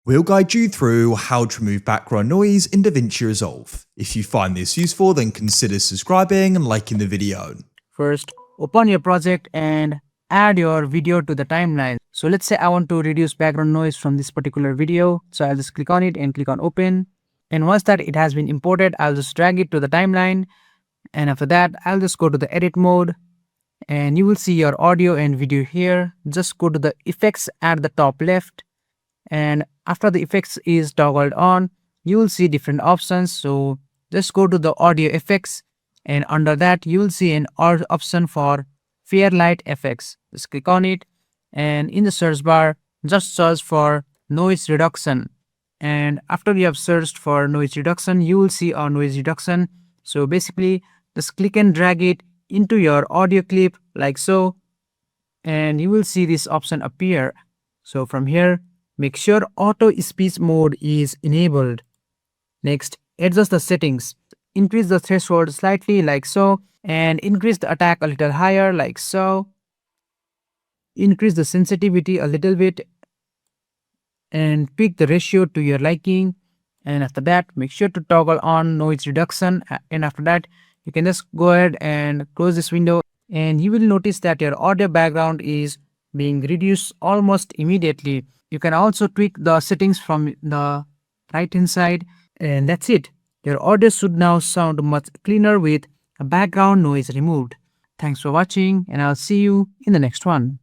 We'll guide you through how to remove background noise in Davinci Resolve. If you find this useful, then consider subscribing and liking the video. First, open your project and add your video to the timeline. So let's say I want to reduce background noise from this particular video. So I'll just click on it and click on open. And once that it has been imported, I'll just drag it to the timeline. And after that, I'll just go to the edit mode and you will see your audio and video here. Just go to the effects at the top left. And after the effects is toggled on, you will see different options. So just go to the audio effects and under that you will see an option for fair light effects. Just click on it and in the search bar just search for noise reduction. And after you have searched for noise reduction, you will see our noise reduction. So basically just click and drag it into your audio clip like so, and you will see this option appear. So from here, make sure auto speech mode is enabled. Next, adjust the settings. Increase the threshold slightly like so, and increase the attack a little higher like so. Increase the sensitivity a little bit and pick the ratio to your liking. And after that, make sure to toggle on noise reduction. And after that, you can just go ahead and close this window and you will notice that your audio background is being reduced almost immediately. You can also tweak the settings from the right hand side, and that's it. Your audio should now sound much cleaner with a background noise removed. Thanks for watching and I'll see you in the next one.